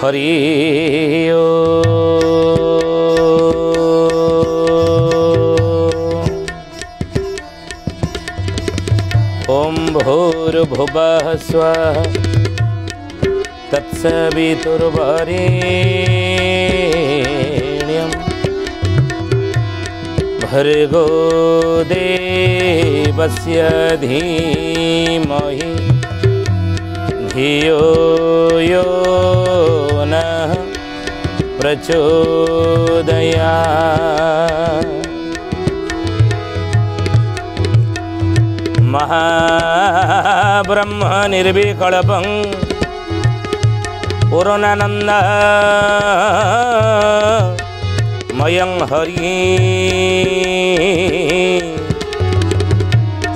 हरि ओम भूर्भुवः स्वः तत्सवितुर्वरेण्यं भर्गो देवस्य धीमहि धियो यो नः प्रचोदयात्। महाब्रह्म निर्विकल्पं पूर्णानंद मयं हरि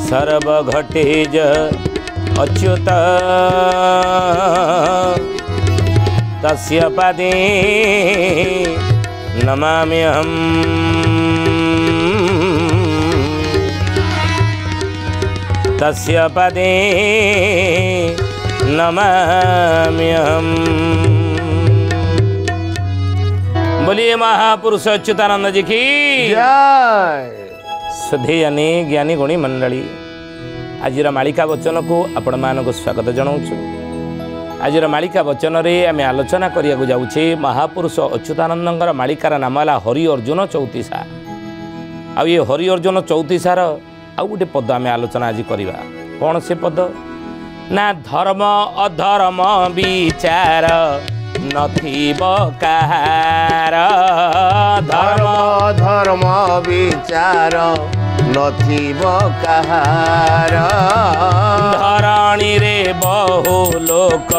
सर्वघटेज अच्युत तस्य पदे नमाम्यहम्। तस्य पदे नमाम्यहम्। बोलिए महापुरुष अच्युतानंद जी की जय। श्रद्धेय ज्ञानी गुणी मंडली आजिर मालिका वचन को आपण मानक स्वागत जनाऊँ। आजिर मालिका वचन रे आम आलोचना करिया जाऊे महापुरुष अच्युतानंदर मालिकार नाम है हरि अर्जुन चौतीसा। आ ये हरि अर्जुन चौतीसार आउ गोटे पद आम आलोचना आज करवा। कौन से पद ना धर्म अधर्म विचार नथिब कहार। धर्म धर्म विचार नथिब कहार। धरणी रे बहु लोक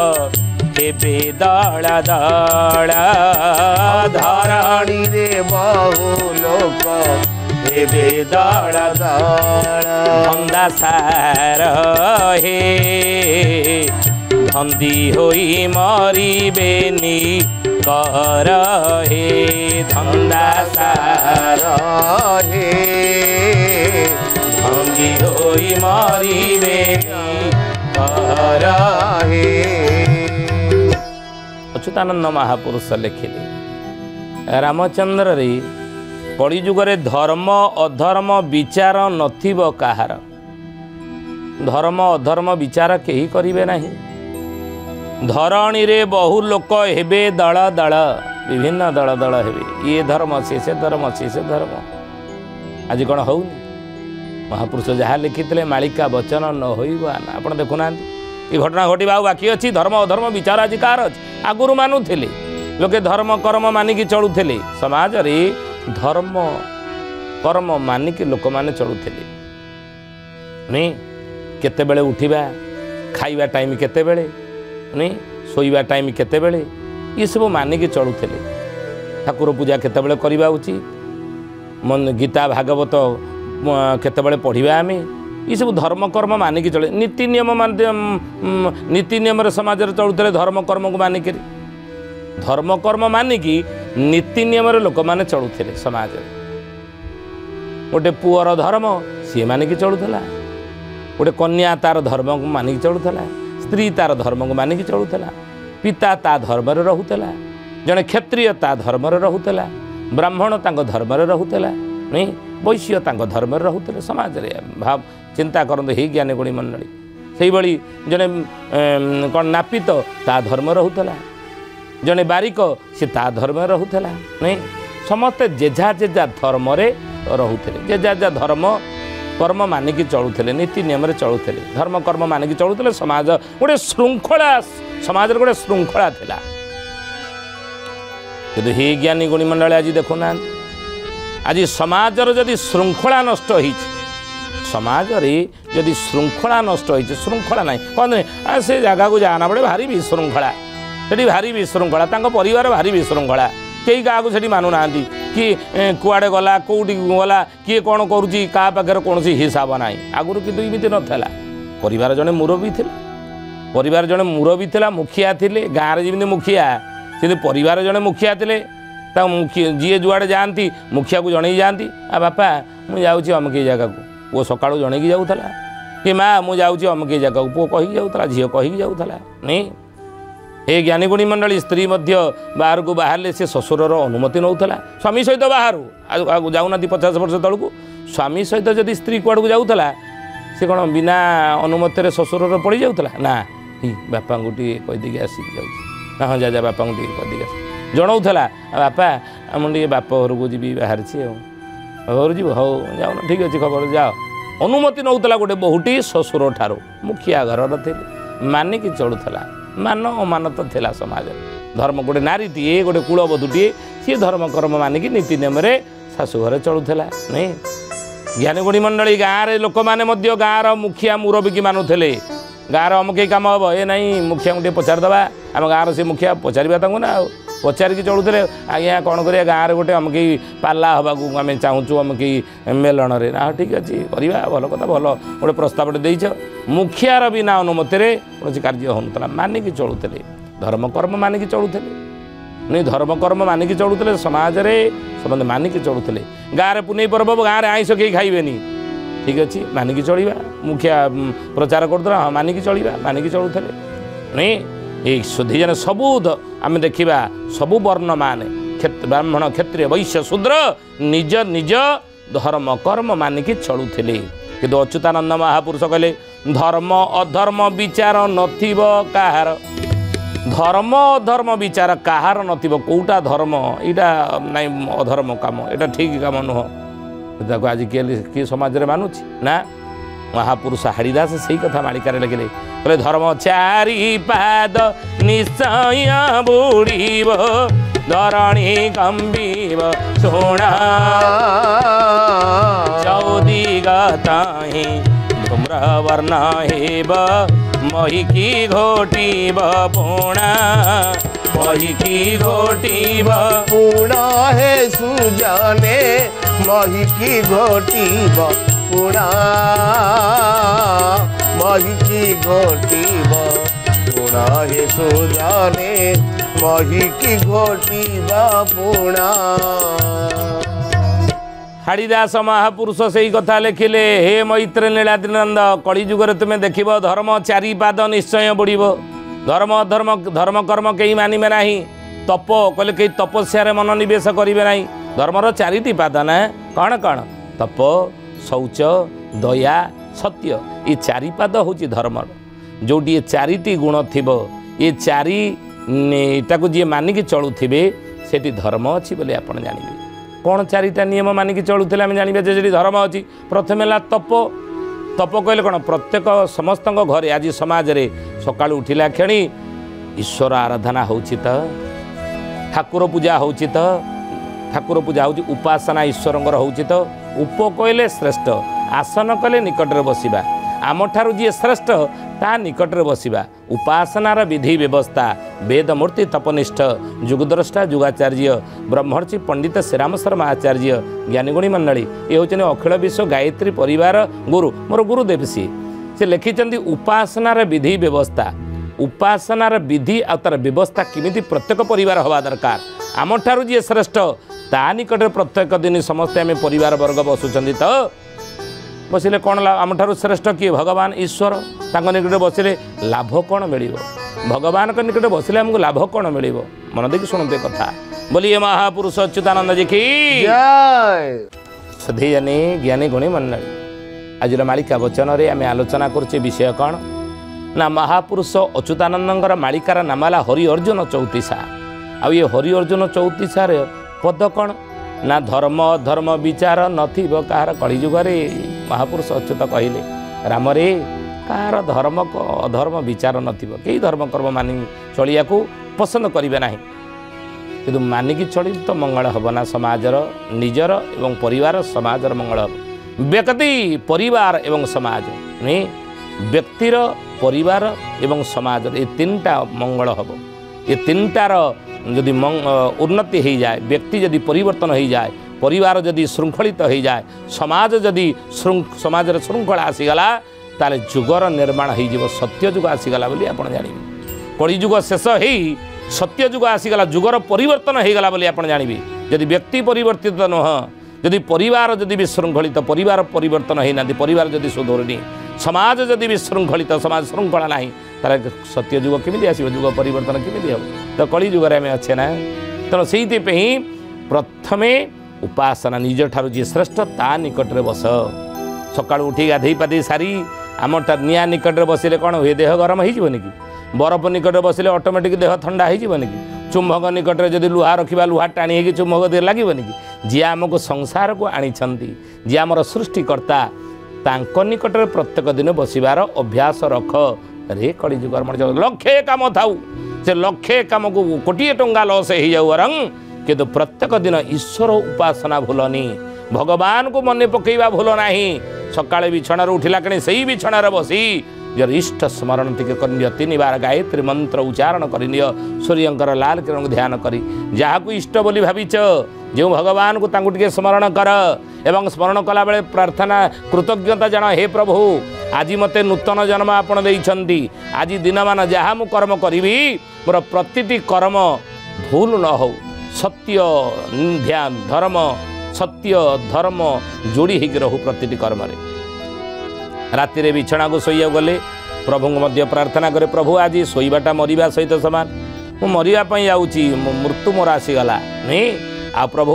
हेबे दल दल। धरणी रे बहु लोक हेबे दल दल। धंदा सार हे धंदी होई मरिबेनी कर हे। धंदा सार हे धंदी होई मरिबेनी कर हे। अच्युतानंद महापुरुष लिखिले रामचंद्र रे कलिजुगरे धर्म अधर्म विचार नथिब कहार। धर्म अधर्म विचार केही करिवे नहीं। धरणी रे बहु लोक हेबे दल दल विभिन्न दल दल हेबे। ये धर्म से धर्म से धर्म। आज कौन हो महापुरुष जहाँ लिखिते मालिका वचन न होइबा ना। आपण देखुना ये घटना घटवा बाकी अच्छी। धर्म अधर्म विचार आज कार अच्छी आगुरी मानुले लोके धर्म कर्म मानिकी चलुले। समाज रे धर्म कर्म मानिकी लोक माने चलुले। नहीं केतेबेले उठिबा खाइबा टाइम केतेबेले नहीं शोइबा टाइम केतेबेले ये सब मानिकी चलुले। ठाकुर पूजा केतेबेले करिबा उचित। मन गीता भागवत केतेबेले पढ़िबा आमे ये सब धर्म कर्म मानिकी चले। नीति नियम नीति नियम समाज चलुले। धर्म कर्म को मानिकी धर्म कर्म मानिकी नीति नियम लोक माने चलुले। समाज गोटे पुअर धर्म सी मानिकी चलुला। गोटे कन्या तार धर्म को मानिकी चलुला। स्त्री तार धर्म को मानिकी चलुला। पिता ता धर्म रहूला। जड़े क्षत्रिय ता धर्म रहूला। ब्राह्मण तांको धर्म रहूला। नहीं वैश्य तांको धर्म रहूले। समाज रे भाव चिंता करते ही ज्ञानी गुणी मंडली से भाई जड़े कौन नापित ता धर्म रहूला। जड़े बारिक सी ता धर्म रहूला। नहीं समस्ते जेझा जेझा धर्म रहूले। जेझा जेझा धर्म कर्म मानिकी चलुले। नीति नियम चलुले। धर्म कर्म मानिकी चलुले। समाज गोटे श्रृंखला समाज गोटे श्रृंखला थिला। किंतु ही ज्ञानी गुणी मंडल आज देखुना आज समाजर जदि श्रृंखला नष्ट होई समाज रे जदि श्रृंखला नष्ट होई श्रृंखला नहीं कहते से जगह को जाना पड़े भारी विशृंखला सेठी भारी विशृंखला परिवार भारी विशृंखला कई क्या से मानुना कि कुआड़े गला कौटी गला किए कौन करुच्ची क्या पाखे कौन हिसाब ना आगुरी कि इमती नाला परिवार जड़े मुरबी थे परिवार जड़े मुरबी था मुखिया थे गाँव में जमी मुखिया से परिवार जड़े मुखिया थे जी जुआड़े जाती मुखिया को जन जाती आ बापा मुझे अमुक जगह को पुओ सका जन जाऊला कि माँ मुझे अमुक जगह को पुओ कहीकि जाऊला झील कहीकि जाऊला नहीं ए ज्ञानीगुणी मंडली स्त्री बाहर को बाहर से ससुरर अनुमति नौला स्वामी सहित बाहर जाऊना 50 वर्ष तलू स्वामी सहित जदि स्त्री कुआड़ को जाऊला सी कौन बिना अनुमति ससुरर पड़ जाऊला ना बापा को टे कहीदे आसिक जा हाँ जा बापा को टे कहीदे आस जनाऊला बापा मुझे बाप घर को जी बाहर घर जीव हौ जाऊन ठीक अच्छे खबर जाओ अनुमति नौला गोटे बहुटी ससुर ठार मुखिया घर थे मानिक चलूला मान अमान तो थिला समाज धर्म गोटे नारीटीए गोटे कूलबधूटीए सी धर्म कर्म मानिक नीति नियम शाशुघर चलूला नहीं ज्ञानीगुणी मंडली गाँव में लोक मैंने गाँव मुखिया मुरबी मानुले गाँव अमुक कम हम ये ना मुखिया को पचारदे आम गाँव से मुखिया पचार ना पचारिकी चलुले आज्ञा कौन करिया गाँव में गोटे अमुक पाला हवा आम चाहूँ अमुक मेलन ना ठीक अच्छे करवा भल कथा भल गोटे प्रस्ताव देच मुखियार बिना अनुमति कौन कार्य होता मानिक चलुले धर्म कर्म मानिक चलुले नहीं धर्म कर्म मानिक चलुले समाज में समझे मानिक चलुले गाँव में पुनई पर्व गाँव में आईष कहीं खाइबेनी ठीक अच्छे मानिक चलवा मुखिया प्रचार करदे हाँ मानिक चलवा मानिक चलुले नहीं ये सुधीजन सबू आम देखा सबू वर्ण मान ब्राह्मण क्षत्रिय वैश्य शूद्र निज निज धर्म कर्म मानिक चलुले कि अच्युतानंद महापुरुष कहले धर्म अधर्म विचार नथिब काहार धर्म अधर्म विचार काहार नथिब कौटा धर्म यहाँ नाई अधर्म काम यहाँ ठीक काम नुह आज किए समाज में मानुची ना महापुरुष हाड़ीदास से कथा मालिकार लिखिले कहले धर्म चारि पाद निश्चय बुड़ीब धरणी कंबीब सोना चौदिगताही धूम्रवर्ण हेब महिकी घोटीब पूणा महिकी घोटीब पूणा हे सुजने महिकी घोटीब पूणा महिकी घोटीब पूणा हे सुजने महिकी घोटीब पूणा हाड़ीदास महापुरुष से ही कथा लिखिले हे मैत्र नीलाद्रिनंद कलिजुगर तुम्हें देख धर्म चारि पाद निश्चय बुड़ब धर्म धर्म धर्म कर्म कहीं मानवे ना तप कहले कहीं तपस्या मन निवेश करेंगे ना धर्मर चारिटी पाद ना कौन कौन तप शौच दया सत्य ये चारिपाद हूँ धर्म जो ये चारिटी गुण थी ये चारिटा जी मानिक चलुवे से धर्म अच्छी बोले आप जानवे कौन चारिटा नियम मानिक चलुले आम जानवे जे धर्म अच्छी प्रथम है तप तप कहले कौन प्रत्येक समस्त घरे आज समाज रे सका उठिला क्षणी ईश्वर आराधना होची तो ठाकुर पूजा होची तो ठाकुर पूजा होची उपासना ईश्वरंगर होची तो उप कहले श्रेष्ठ आसन कहले निकट रे बसिबा आम ठारू जी श्रेष्ठ ता निकट रे बसिबा उपासनार विधि व्यवस्था वेदमूर्ति तपनिष्ठ जुगद्रष्टा जुगाचार्य ब्रह्मर्षि पंडित श्रीराम शर्मा आचार्य ज्ञानीगुणी मंडली ये होचने अखिल विश्व गायत्री परिवार गुरु मोर गुरुदेव से लिखिं उपासनार विधि व्यवस्था उपासनार विधि आ तार व्यवस्था किमिति प्रत्येक परिवार हवा दरकार आम ठारू जी श्रेष्ठ ता निकट प्रत्येक दिन समस्ते आम परिवार वर्ग बसुंच तो बसिले कौन आम ठारू श्रेष्ठ किए भगवान ईश्वर निकट बसिले लाभ कौन मिल भगवान के निकट बसिले आमको लाभ कौन मिल मन देखिए शुणुते कथा बोलिए महापुरुष अच्युतानंद जी की सधीजनी ज्ञानी गुणी मंडली आज मालिका वचन रे आम आलोचना करछे विषय कौन ना महापुरुष अच्युतानंद मालिकार नाम है हरि अर्जुन चौतीसा आ ये हरि अर्जुन चौतीसा पद कौन ना धर्म धर्म विचार नथिब कहार कलिजुगरे महापुरुष अच्युत कहले राम रे कहार धर्म अधर्म विचार नथिब कई धर्म कर्म मानि चलिया को पसंद करेंगे ना कि मानिकी चल तो मंगल हम ना समाजर निजर एवं परिवार समाजर मंगल हम व्यक्ति परिवार एवं समाज नहीं व्यक्तिर परिवार एवं समाज ये तीनटा मंगल हम ये तीनटार जदि उन्नति हो जाए व्यक्ति जदि परिवर्तन हो जाए परिवार जदि श्रृंखलित हो जाए समाज जदि समाज श्रृंखला आसीगला ताले जुगर निर्माण हो सत्य जुग आसीगला बोली आप जानवे कलिजुग शेष हो सत्य जुग आसीगला जुगर परिवर्तन हो गला बोली आप जानवे जदि व्यक्ति परिवर्तित नुह जदि परिवार जदि भी श्रृंखलित परिवार परिवर्तन होना परिवार जदि सुधरनी समाज जदि भी श्रृंखलित समाज श्रृंखला ना तार सत्य जुग केमी आसो जुग परिवर्तन केमी हम तो कली जुगे आम अच्छे ना तेणु से प्रथमे उपासना निज ठार जी श्रेष्ठ ता निकट में बस सका उठी गाधे पाधे सारी आम निआ निकट में बसिले कौन हुए देह गरम होनी कि बरफ निकट में बसिले ऑटोमेटिक देह ठंडा होनी कि चुंबक निकट में जब लुहा रखा लुहा टाणी हो चुंबक दे लगभग कि जी आमको संसार को आनी जी आमर सृष्टिकर्ता तांक निकट में प्रत्येक दिन बसबार अभ्यास रख रे कली जुगर मଣିଷ लक्षे काम थाऊ से लक्षे काम को कोटी टंका लस हो जाऊ वरंग किंतु प्रत्येक दिन ईश्वर उपासना भूलनी भगवान को मन पकईवा भूल ना सकाଳେ बिछणार उठिला कि से ही बिछणार बसी जर इष्ट स्मरण टी कर 3 बार गायत्री मंत्र उच्चारण कर सूर्यंकर लाल किरण ध्यान करी जहाँ को इष्ट बोली भाविच जो भगवान को तांकु टिके स्मरण कर एवं स्मरण कला बेले प्रार्थना कृतज्ञता जन हे प्रभु आज मते नूतन जन्म आपण देइछंती आज दिन मान जहाँ मु कर्म करी मोर प्रतिटी कर्म भूल न हो सत्य ध्यान धर्म सत्य धर्म जोड़ी होकर रहू प्रतिटी कर्म राति बिछना को शोया गले प्रभु को प्रार्थना करे प्रभु आज शोवाटा मरिबा सहित सामान मु मरियापी आऊँगी मृत्यु मोर आसीगला नहीं आ प्रभु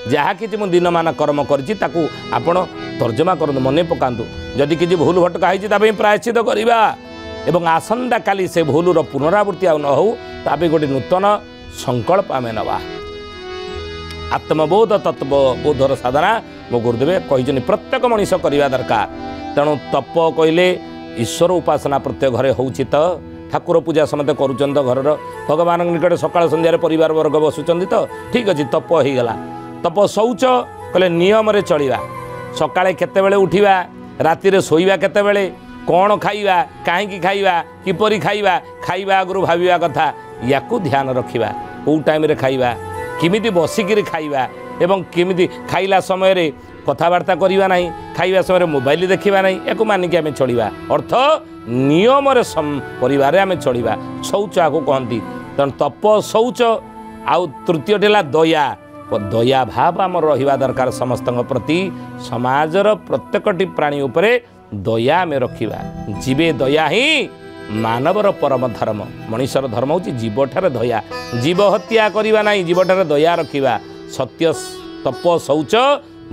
जहाँ कि दिन मान कर्म करता आपण तर्जमा कर मन पकातु जदि किसी भूल भटका होती प्रायश्चित करवा एवं आसंता काली से भूलर पुनरावृत्ति आ न हो तापे गोटे नूतन संकल्प आम नवा आत्मबोध तत्वबोधर साधना मो गुरुदेव कही प्रत्येक मनीष करवा दरकार तेणु तप कहले ईश्वर उपासना प्रत्येक घरे होउछि तो ठाकुर पूजा समस्त करुचन घर भगवान निकट सकाळ संध्यार परिवार वर्ग बसुचंदी तो ठीक अच्छे तप हो गला तप शौच कहले नियम रे चलिबा सकाळे केतेबेले उठिबा राति रे शोइबा केतेबेले कौन खाइबा काहेकि खाइबा किपरि खाइबा खाइबा आगु भाविबा कथा याकू ध्यान रखिबा को टाइम रे खाइबा किमिति बसिकिरी खाइबा एवं किमिति खाइला समय रे कथबार्ता करवा ना खाइबा समय मोबाइल देखा ना या मानिक आम चलिबा अर्थ नियम परिवार आम चलिबा शौच को कहती तेणु तप शौच आउ तृतीय ला दया दया भाव आम रहा दरकार समस्त प्रति समाजर प्रत्येकटी प्राणी उपरे दया आम रखा जीवे दया ही मानवर परम धर्म मनीषर धर्म हूँ जीव ठारे दया जीव हत्या करवा ना जीव ठारे दया रखा सत्य तप शौच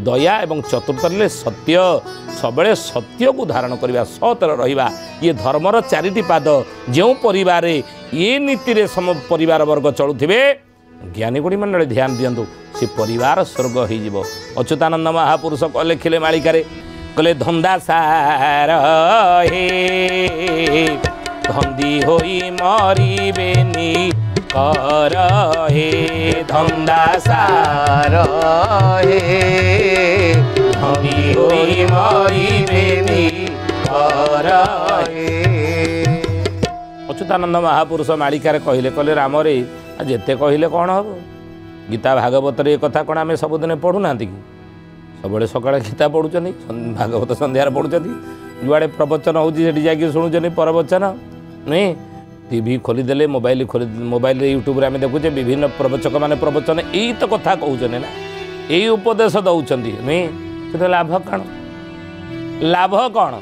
दया एवं चतुर्थ सत्य सबले सत्य को धारण करवा सतर रहा ये धर्मर 4टी पाद जो परिवार ये नीति रे सम परिवार वर्ग चलुवे ज्ञानी गुणी मंडल ध्यान दिंतु से परिवार स्वर्ग हो अच्युतानंद महापुरुष लिखिले मालिकार कले धंदा सार हे धंदी होई मरिबेनी कर हे धंदा सार हे धंदी होई मरिबेनी कर हे अच्युतानंद महापुरुष मालिकार कहले कले राम रे जेते कहले कौन हम गीता भागवत रे कथा कौन आम सबुदिन पढ़ुना कि सब सकाଳେ गीता पढ़ुं भागवत संध्यार पढ़ुं जुआड़े प्रवचन होती जाकि शुणुं प्रवचन नहीं टीवी खोलीदे मोबाइल यूट्यूब आम देखुचे विभिन्न प्रवचक मैंने प्रवचन यही तो कथा कहते ना यही उपदेश दौरान नहीं कि लाभ कौन लाभ कौन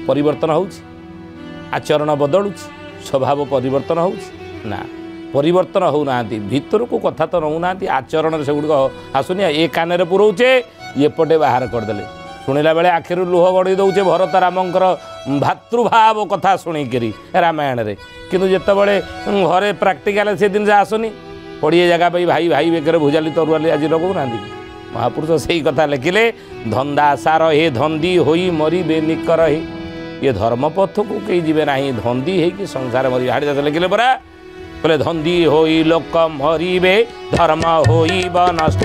परिवर्तन हो आचरण बदलुच स्वभाव परिवर्तन हो ना परिवर्तन होना भीतर को कथा तो नौना आचरण से गुड़िक आसुनि ए कान पुरोचे एपटे बाहर करदे शुणिला बेले आखिर लुह गड़ी दौचे भरत रामंकर भातृभाव कथा शुणिकी रामायण रे किंतु जितेबले घरे प्राक्टिकाल से जिन आसुनि पड़िए जगह पे भाई भाई बेकर भुजाली तरुआली आज लगौना महापुरुष से ही कथा लिखिले धंदा सार हे धंदी होई मरिबे निकर हे ये धर्म पथ को कई जीवे ना धंदी है कि संसार मरी हाड़ी लिखिले परा बोले धंदी होई लोक मरिबे धर्म होइब नष्ट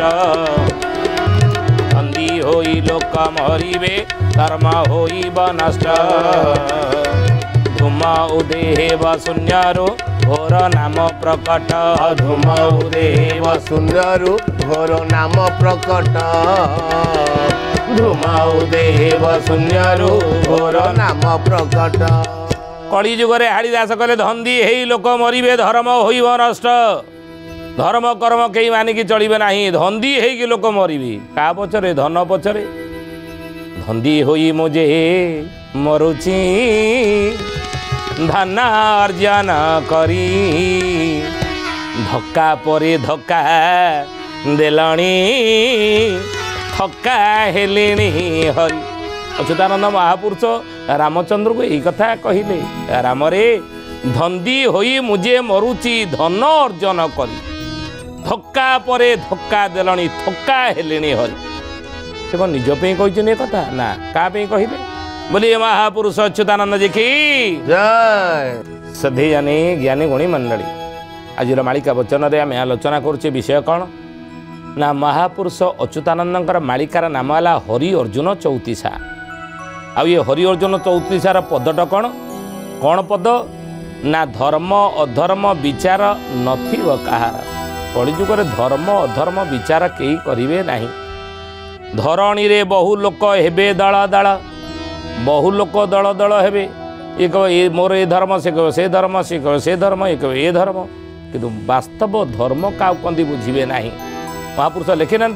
धंदी होई लोक मरिबे धर्म होइब नष्ट धूम उदेव शून्यरु घोर नाम प्रकट धूम उदेव शून्यरु घोर नाम प्रकट धूम उदेव शून्यरु घोर नाम प्रकट कली जुगरे हाड़ीदास कले धंदी हे लोक मरिबे धर्म होइब नष्ट धर्म कर्म कई मानिकी चलिबे नाही धंदी हे लोक मरिबे का पछरे धन पछरे धंदी होई मुझे मरुची धन अर्जन करी धक्का परे धक्का देलणी थक्का हेलेणी हरि। अच्युतानंद महापुरुष रामचंद्र को यही कथा कहले, राम रे धंदी होई मुझे मरुची धन अर्जन करी धक्का परे धक्का देलणी थक्का हेलेणी हरि। से कौन निज पे कहते कथा ना क्या कहले? बोलिए महापुरुष अच्युतानंद जी की जय। सधे जानी ज्ञानी गुणी मंडली आज मालिका वचन रे आम आलोचना करुचे विषय कौन ना महापुरुष अच्युतानंद मालिकार नाम है हरि अर्जुन चौतीसा। आउ ये हरि अर्जुन चौतीसार पदटा कौन कौन पद ना धर्म अधर्म विचार नथिब कहार। कलिजुगर धर्म अधर्म विचार केही करिवे नाही। धरणी रे बहु लोक हेबे दल दल, बहु लोक दल दल हेबे। ये कह ये मोर ये धर्म, से कह से धर्म, से कह से धर्म, ये कह ये धर्म, किंतु वास्तव धर्म का कदी बुझे ना। महापुरुष लिखि ना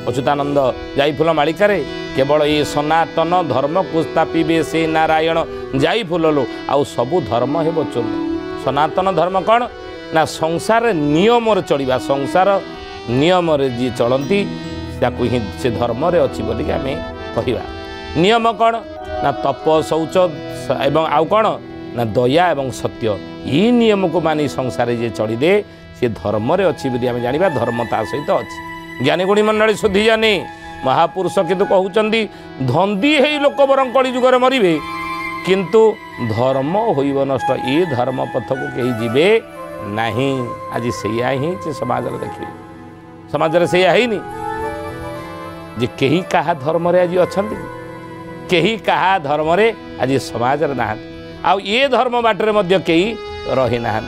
अच्युतानंद जाईफुल मालिकारे केवल ये सनातन धर्म को स्थापिबे से नारायण जाईफुल लो आउ सबु धर्म हे चल। सनातन धर्म कौन ना संसार नियम चलवा, संसार नियम जी चलती ही से धर्म रे अच्छी बोलिक आम कह। नियम कौन ना तप शौच एवं आउ कौन ना दया एवं सत्य। ये नियम को मानी संसार जे चलिदे सी धर्म रे अच्छी बोली आम जाना धर्म ता सहित अच्छी। ज्ञानी गुणी मंडली शुद्धि जानी महापुरुष किंतु कहउचंदी धंदी हे लोक बरं कली जुगर मरिबे किंतु धर्म होइब नष्ट। ये धर्म पथ को कहीं जीवे नहीं। आज सैया ही समाज देखिए, समाज रे सैया है नहीं जे कहीं कहा धर्म रे आज अछंती, कहीं कहा धर्म रे आज समाज रे ना। आ ये धर्म बाटरे मध्य कहीं रही ना।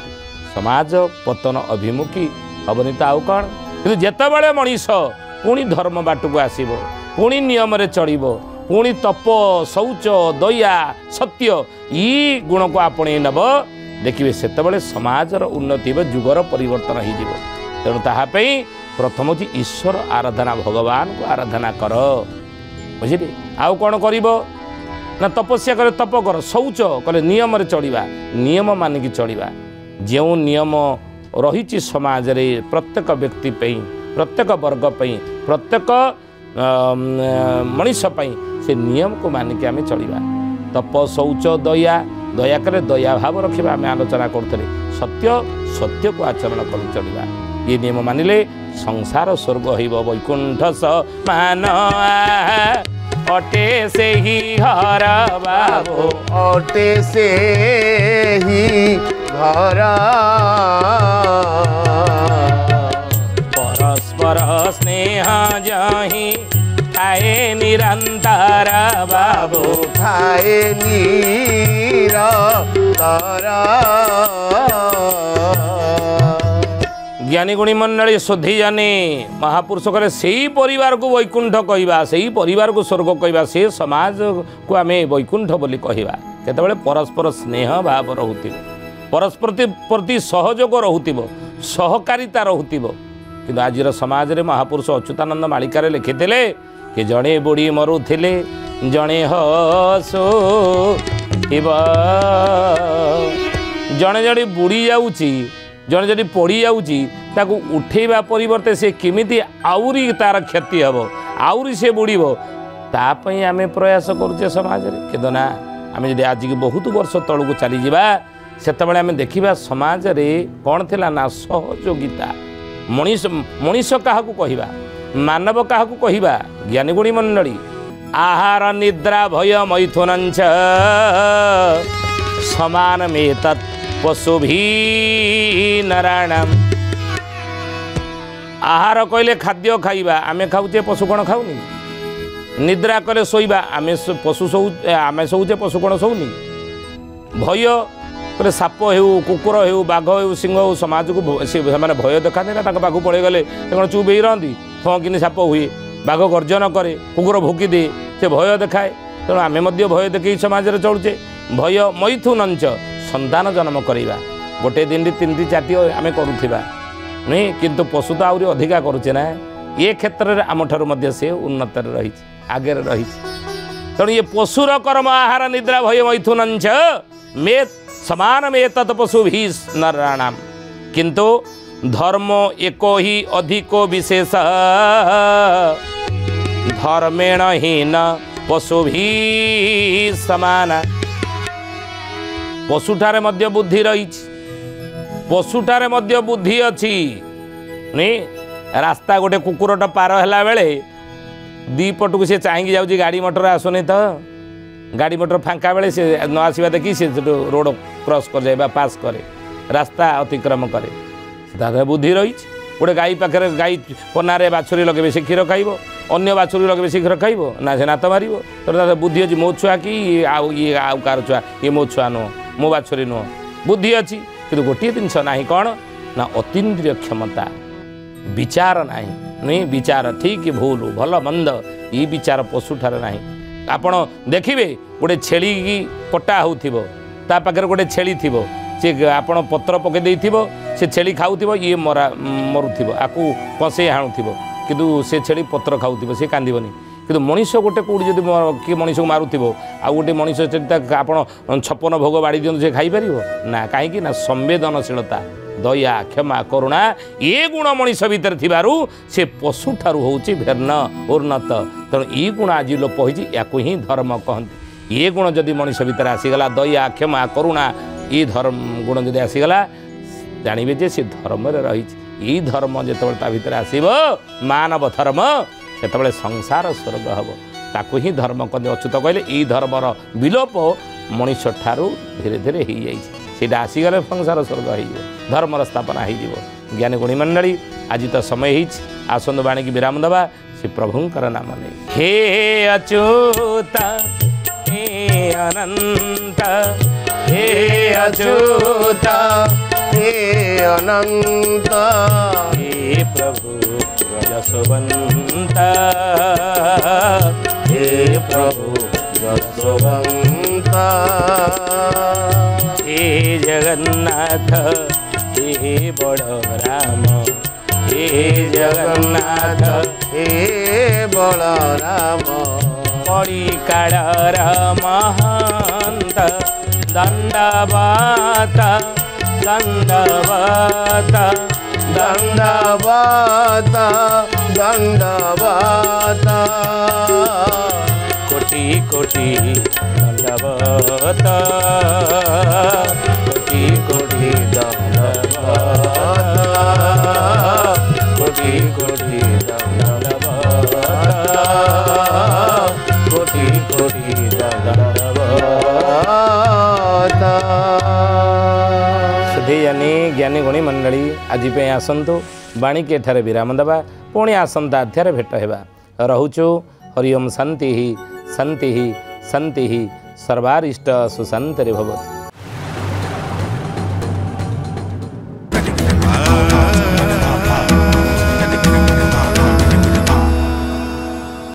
समाज पतन अभिमुखी हबनी तो आउ कौन। कि जेतेबेले मनीष पुणी धर्म बाट को आसब, पुणी नियम रे चलिब, पुणी तप शौच दया सत्य ई गुण को आपणे नब देखिए सेतेबेले समाजर उन्नति हो, जुगर परिवर्तन हो। तेणु ताहापई प्रथम होची ईश्वर आराधना, भगवान को आराधना कर बुझिले। आउ कौन करिब ना तपस्या करे, तप कर, शौच कले नियम रे चलिबा, नियम मानिकी चलिबा। जो नियम रही समाज रे प्रत्येक व्यक्ति पई, प्रत्येक वर्ग पई, प्रत्येक मनीष पई से नियम को मानिक आम चलिबा। तप शौच दया, दया करे दया भाव रखिबा। आम आलोचना करते सत्य, सत्य को आचरण कर चलिबा। ये नियम मानिले संसार स्वर्ग होइब। वैकुंठ समान अटे से ही घर बाबू, अटे से ही घर परस्पर स्नेह जही खाए निरंतर बाबू, खाए निरंतर। ज्ञानी गुणी मंडली शुद्धि जानी महापुरुष करे सही परिवार को वैकुंठ कहवा, सही परिवार को स्वर्ग कहवा, से समाज को आम वैकुंठ बोली कहवा। केतबेले परस्पर स्नेह भाव रहुथिबो, परस्पर प्रति सहयोग रहुथिबो, सहकारिता रहुथिबो। किंतु आजिर समाज रे महापुरुष अच्युतानंद मालिकारे लिखिथिले कि जड़े बुढ़ी मरुथिले जड़े हसो, जड़े जड़े बुढ़ी जाउची, जड़े जड़े पड़ी जाउची, ताकू उठेबा परिवर्ते से किमिति आउरी तार क्षति हबो, आउरी से बुड़ीबो, तापई आमे प्रयास करूचे समाज रे। किंतु ना आमे जदि आज की बहुत वर्ष तळकू चली जिबा सेतबेले आमे देखिबा समाज रे कोन थिला ना सहयोगिता। मनीष मनीष काहाकू कहिबा, मानव काहाकू कहिबा। ज्ञानी गुणी मंडली आहार निद्रा भय मैथुनंच समान में तत् पशु भी नारायणम। आहार कहले खाद्य खाइबा, आमे खाऊचे पशु कौन खाऊनी। निद्रा कले शोइबा, आमे पशु शो आमे शोचे पशु कौन शोनी। भय कले साप हेउ, कुकुर हेउ, बाघ हेउ, सिंह हेउ, समाज को से माने भय देखाते ना, पाखु पड़े गले कौन चुप ही रही फकिनी साप हुए, बाघ गर्जन करे, कुकुर भुकी दे, से भय देखाए। तेणु आमे मध्य भय देखी समाज रे चलुचे। भय मैथुनंच संतान जन्म करवा, गोटे दिन 3 4 आम करुवा नहीं, किंतु पशु तो आहरी अधिका करुचे ना। ये क्षेत्र में आम ठार मध्य से उन्नत रही आगे रही। तेणु ये पशुर कर्म आहार निद्रा भय मैथुनंच मे समानमेतत् पशुभिः नराणाम किंतु धर्म एको ही अधिको विशेष धर्मेण हीन पशुभिः समान। पशुठारे मध्य बुद्धि रही पशुठारे मध्य बुद्धि अच्छी नहीं रास्ता गोटे कुकुरटा पार हैला बेले दी पटू से चाहिए जाऊँगी गाड़ी मोटर आसुनी तो गाड़ी मोटर फांका बेले से न आसवा देखी से रोड क्रॉस कर जाए पास करे रास्ता अतिक्रम करे तार बुद्धि रही गोटे गाई पाखे गाई पनारे बाछुरी लगे से क्षीर खाइब अन्य बाछुरी लगे से क्षीर खाइब ना से नात मार तो बुद्धि अच्छी मो छुआ कि आउ ये आउ कार छुआ ये मो छुआ नुह मो बाछुरी नुह बुद्धि अच्छी कि गोटे जिनस ना कौन ना अतीन्द्रिय क्षमता विचार नहीं नहीं विचार ठीक भूल भल मंद ये विचार पशुठार नहीं। आपण देखिए गोटे छेली की कटा होता पाखे गोटे छेली थी सी आपण पत्र पकई से छेली खाऊ ये मरा मरुव आपको कसे हाणुव किंतु से छेली पत्र खाऊ सी कांदनी कि मनीष गोटे कौटी जब किए मनीष को मारुव आ गोटे मनीष आप 56 भोग बाड़ी दिखाँ से खाईपर ना कहीं ना संवेदनशीलता दया क्षमा करुणा ये गुण मनीष भितर थिबारु से पशु ठारू होउची भिन्न उन्नत तेणु ये गुण आज लोप होइची याकु ही धर्म कहते। ये गुण जदि मनीष भितर आसीगला दया क्षमा करुणा ये धर्म गुण जदि आसीगला जानवे जे से धर्म रही ये धर्म जिते ता भितर आसीब मानव धर्म से संसार स्वर्ग हम ताकू ही धर्म कहते। अच्युत कहले ये धर्मर विलोप मनीष ठारू धीरे धीरे हो जाए सीटा आसीगले संसार स्वर्ग हो धर्मर स्थापना हो। ज्ञानी गुणी मंडली आज तो समय आसंद बाणी की विराम दबा श्री प्रभुंकर नाम ले। हे अच्युत हे अनंत हे अच्युत हे अनंत हे प्रभु यशोवंत हे प्रभु यशोवंत हे जगन्नाथ हे बड़ राम हे जगन्नाथ हे बलराम पड़ी काळर महंत दंडवत दंडवत दंडवत दंडवत कोटि कोटि दंडवत कोटि कोटि दंडवत कोटि कोटि दंडवत कोटि कोटि दंडवत। सुधीयानी ज्ञानी गुणी मंडली आज आसतु बाणी के ठारे विराम दबा पुणी आसंता अध्याय भेट होगा रोचु हरि ओम शांति शांति शांति सर्वारिष्ट सुशांति भवतु।